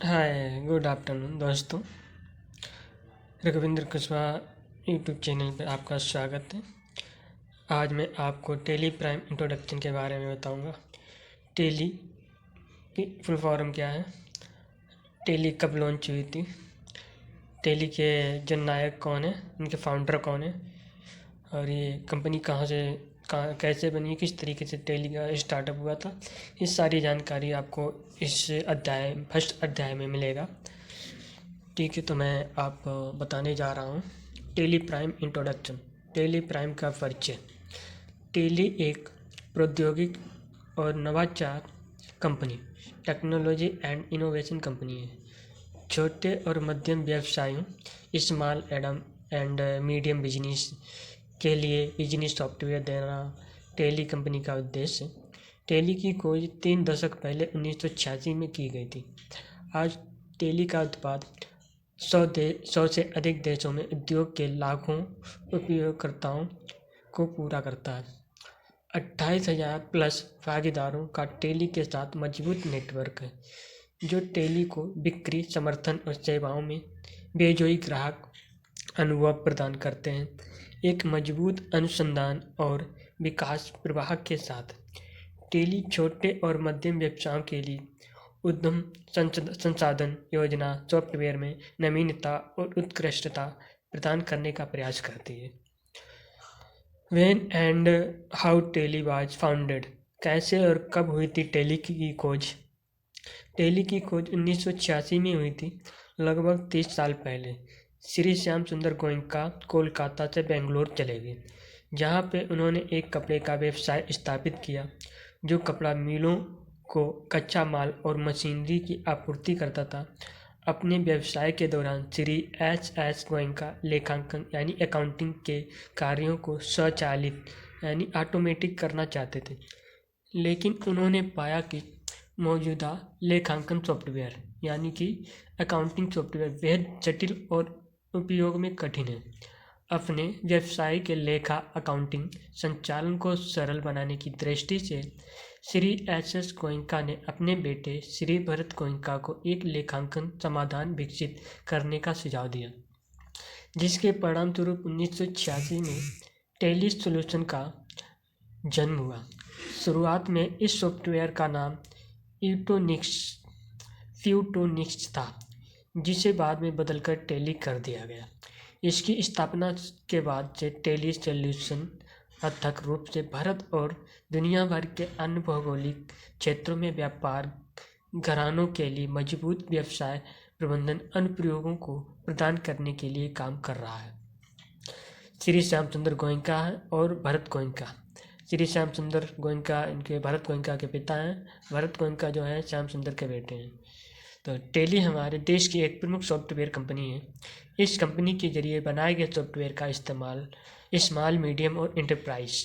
Hi good afternoon दोस्तों। रघुविंद्र Kushwaha YouTube channel पर आपका स्वागत है। आज मैं आपको टेली प्राइम इंट्रोडक्शन के बारे में बताऊंगा। टेली की फुल फॉर्म क्या है, टेली कब लॉन्च हुई थी, टेली के जननायक कौन है, इनके फाउंडर कौन है, और ये कंपनी कहाँ कैसे बनी, किस तरीके से टेली का स्टार्टअप हुआ था। ये सारी जानकारी आपको इस फर्स्ट अध्याय में मिलेगा। ठीक है, तो मैं आप बताने जा रहा हूँ Tally Prime introduction. Tally Prime का परिचय। टेली एक प्रौद्योगिक और नवाचार company, technology and innovation company है। छोटे और मध्यम व्यवसायों, स्मॉल एंड मीडियम बिजनेस के लिए बिजनेस सॉफ्टवेयर देना टेली कंपनी का उद्देश्य है। टेली की खोज 3 दशक पहले 1986 में की गई थी। आज टेली का उत्पाद 100 से अधिक देशों में उद्योग के लाखों उपयोगकर्ताओं को पूरा करता है। 28,000 प्लस भागीदारों का टेली के साथ मजबूत नेटवर्क है, जो टेली को बिक्री, समर्थन और सेवाओं में बेजोई ग्राहक अनुभव प्रदान करते हैं। एक मजबूत अनुसंधान और विकास प्रवाह के साथ टेली छोटे और मध्यम व्यवसायों के लिए उद्यम संसाधन योजना सॉफ्टवेयर में नवीनता और उत्कृष्टता प्रदान करने का प्रयास करती है। When and how Tally was founded. कैसे और कब हुई थी टेली की खोज। टेली की खोज 1986 में हुई थी, लगभग 30 साल पहले। श्री श्याम सुंदर गोयनका कोलकाता से बेंगलोर चले गए, जहाँ पे उन्होंने एक कपड़े का व्यवसाय स्थापित किया जो कपड़ा मिलों को कच्चा माल और मशीनरी की आपूर्ति करता था। अपने व्यवसाय के दौरान श्री एच गोयनका लेखांकन यानी अकाउंटिंग के कार्यों को स्वचालित यानी ऑटोमेटिक करना चाहते थे, लेकिन उन्होंने पाया कि मौजूदा लेखांकन सॉफ्टवेयर यानी कि अकाउंटिंग सॉफ्टवेयर बेहद जटिल और उपयोग में कठिन है। अपने व्यवसाय के लेखा अकाउंटिंग संचालन को सरल बनाने की दृष्टि से श्री एस गोयनका ने अपने बेटे श्री भरत गोयनका को एक लेखांकन समाधान विकसित करने का सुझाव दिया, जिसके परिणामस्वरूप 1986 में टेली सॉल्यूशन का जन्म हुआ। शुरुआत में इस सॉफ्टवेयर का नाम फ्यूटोनिक्स था, जिसे बाद में बदलकर टेली कर दिया गया। इसकी स्थापना के बाद से टेली सॉल्यूशन अथक रूप से भारत और दुनिया भर के अन्य भौगोलिक क्षेत्रों में व्यापार घरानों के लिए मजबूत व्यवसाय प्रबंधन अनुप्रयोगों को प्रदान करने के लिए काम कर रहा है। श्री श्याम सुंदर गोयनका और भरत गोयनका। श्री श्याम सुंदर गोयनका इनके भरत गोयनका के पिता हैं, भरत गोयनका जो है श्याम सुंदर के बेटे हैं। तो टेली हमारे देश की एक प्रमुख सॉफ्टवेयर कंपनी है। इस कंपनी के जरिए बनाए गए सॉफ्टवेयर का इस्तेमाल स्मॉल, मीडियम और एंटरप्राइज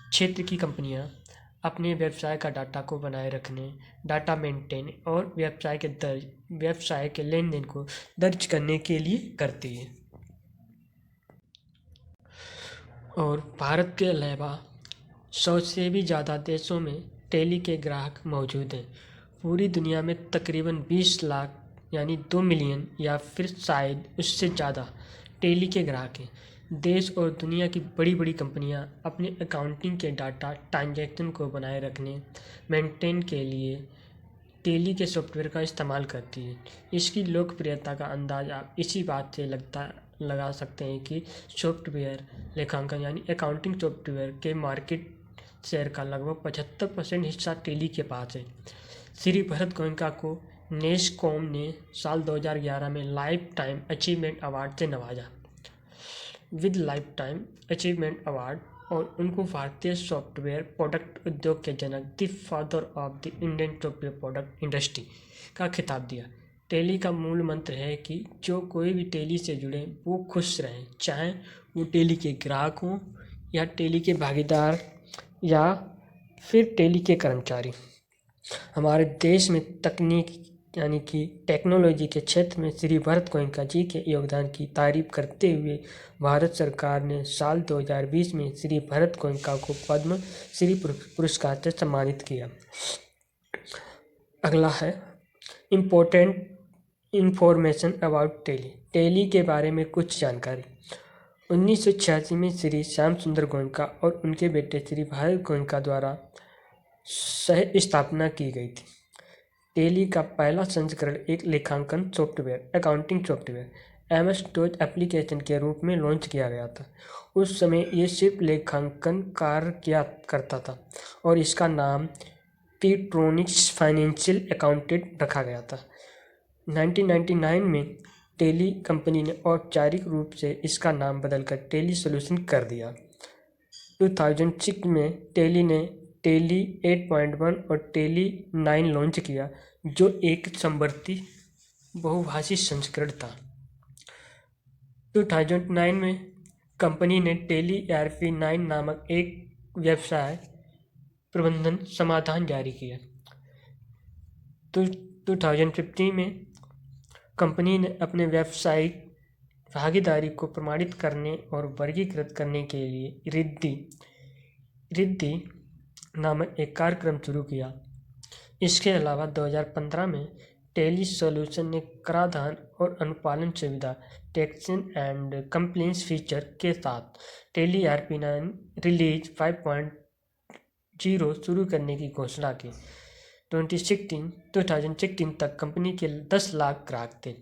क्षेत्र की कंपनियां अपने व्यवसाय का डाटा को बनाए रखने, डाटा मेंटेन और व्यवसाय के लेन देन को दर्ज करने के लिए करती है। और भारत के अलावा 100 से भी ज़्यादा देशों में टेली के ग्राहक मौजूद हैं। पूरी दुनिया में तकरीबन 20 लाख यानी 2 मिलियन या फिर शायद उससे ज़्यादा टेली के ग्राहक हैं। देश और दुनिया की बड़ी बड़ी कंपनियां अपने अकाउंटिंग के डाटा ट्रांजैक्शन को बनाए रखने, मेंटेन के लिए टेली के सॉफ्टवेयर का इस्तेमाल करती है। इसकी लोकप्रियता का अंदाज आप इसी बात से लगा सकते हैं कि सॉफ्टवेयर लेखांकन यानी अकाउंटिंग सॉफ्टवेयर के मार्केट शेयर का लगभग 75% हिस्सा टेली के पास है। श्री भरत गोयनका को नेस्कॉम ने साल 2011 में लाइफ टाइम अचीवमेंट अवार्ड से नवाजा with life time achievement award, और उनको भारतीय सॉफ्टवेयर प्रोडक्ट उद्योग के जनक the father of the Indian software product industry का खिताब दिया। टेली का मूल मंत्र है कि जो कोई भी टेली से जुड़े वो खुश रहें, चाहे वो टेली के ग्राहक हों या टेली के भागीदार या फिर टेली के कर्मचारी। हमारे देश में तकनीक यानी कि टेक्नोलॉजी के क्षेत्र में श्री भरत गोयनका जी के योगदान की तारीफ करते हुए भारत सरकार ने साल 2020 में श्री भरत गोयनका को पद्म श्री पुरस्कार से सम्मानित किया। अगला है important information about Tally. Tally के बारे में कुछ जानकारी। 1986 में श्री श्याम सुंदर गोयनका और उनके बेटे श्री भारत गोयनका द्वारा सह स्थापना की गई थी। टेली का पहला संस्करण एक लेखांकन software, accounting software MS DOS application के रूप में लॉन्च किया गया था। उस समय ये सिर्फ लेखांकन कार्य किया करता था और इसका नाम पीट्रोनिक्स फाइनेंशियल अकाउंटेंट रखा गया था। 1999 में टेली कंपनी ने औपचारिक रूप से इसका नाम बदलकर टेली सॉल्यूशन कर दिया। 2006 में टेली ने टेली 8.1 और टेली 9 लॉन्च किया, जो एक समवर्ती बहुभाषी संस्करण था। 2009 में कंपनी ने टेली ERP 9 नामक एक व्यवसाय प्रबंधन समाधान जारी किया। 2015 में कंपनी ने अपने व्यावसायिक भागीदारी को प्रमाणित करने और वर्गीकृत करने के लिए रिद्धि नामक एक कार्यक्रम शुरू किया। इसके अलावा 2015 में टेली सॉल्यूशन ने कराधान और अनुपालन सुविधा टैक्सेशन एंड कंप्लेंट्स फीचर के साथ टेली ERP 9 रिलीज 5.0 शुरू करने की घोषणा की। 2016 तक कंपनी के 10 लाख ग्राहक थे।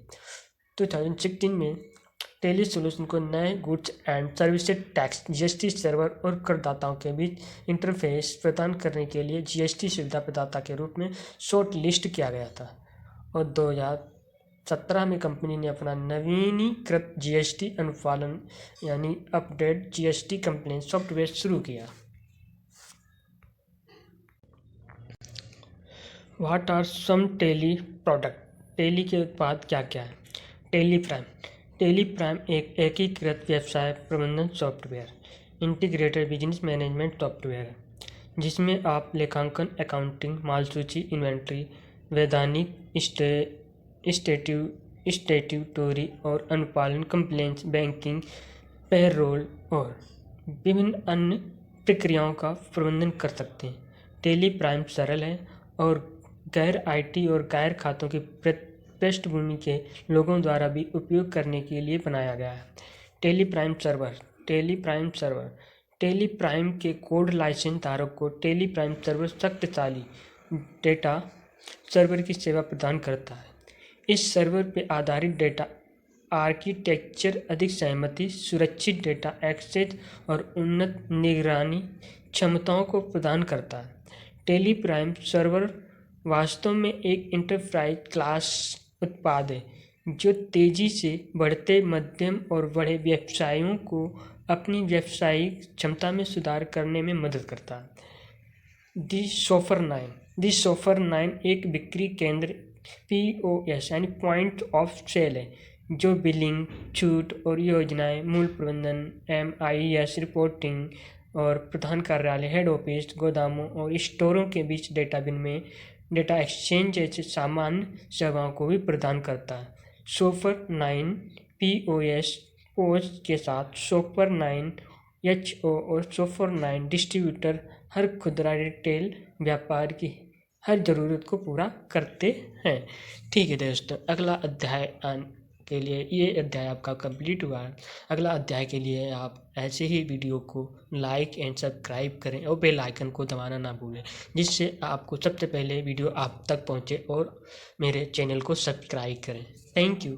2016 में टेली सॉल्यूशन को नए goods and services tax GST server और करदाताओं के बीच इंटरफेस प्रदान करने के लिए GST सुविधा प्रदाता के रूप में शॉर्ट लिस्ट किया गया था और 2017 में कंपनी ने अपना नवीनीकृत GST अनुपालन यानी अपडेट GST कंप्लेंट सॉफ्टवेयर शुरू किया। What are some Tally product. Tally के उत्पाद क्या क्या है। Tally Prime. टेली प्राइम एक एकीकृत व्यवसाय प्रबंधन software, integrated business management software है, जिसमें आप लेखांकन, अकाउंटिंग, मालसूची, इन्वेंट्री, वैधानिक, स्टैट्यूटरी और अनुपालन, कंप्लेंट्स, बैंकिंग, पेरोल और विभिन्न अन्य प्रक्रियाओं का प्रबंधन कर सकते हैं। टेली प्राइम सरल है और गैर IT और गैर खातों की पृष्ठभूमि के लोगों द्वारा भी उपयोग करने के लिए बनाया गया है। Tally Prime server. Tally Prime server Tally Prime के कोड लाइसेंस धारक को टेली प्राइम सर्वर शक्तिशाली डेटा सर्वर की सेवा प्रदान करता है। इस सर्वर पर आधारित डेटा आर्किटेक्चर अधिक सहमति, सुरक्षित डेटा एक्सेस और उन्नत निगरानी क्षमताओं को प्रदान करता है। टेली प्राइम सर्वर वास्तव में एक इंटरप्राइज क्लास उत्पाद है जो तेजी से बढ़ते मध्यम और बड़े व्यवसायों को अपनी व्यावसायिक क्षमता में सुधार करने में मदद करता है। दी सोफर 9 एक बिक्री केंद्र POS यानी पॉइंट ऑफ सेल है, जो बिलिंग, छूट और योजनाएं, मूल प्रबंधन, MIS रिपोर्टिंग और प्रधान कार्यालय, हेड ऑफिस, गोदामों और स्टोरों के बीच डेटा विनिमय, डेटा एक्सचेंज जैसे सामान्य सेवाओं को भी प्रदान करता है। सोफर 9 POS के साथ सोफर 9 HO और सोफर 9 डिस्ट्रीब्यूटर हर खुदरा रिटेल व्यापार की हर ज़रूरत को पूरा करते हैं। ठीक है दोस्तों, अगला अध्याय के लिए ये अध्याय आपका कंप्लीट हुआ है। अगला अध्याय के लिए आप ऐसे ही वीडियो को लाइक एंड सब्सक्राइब करें और बेल आइकन को दबाना ना भूलें, जिससे आपको सबसे पहले वीडियो आप तक पहुंचे और मेरे चैनल को सब्सक्राइब करें। Thank you.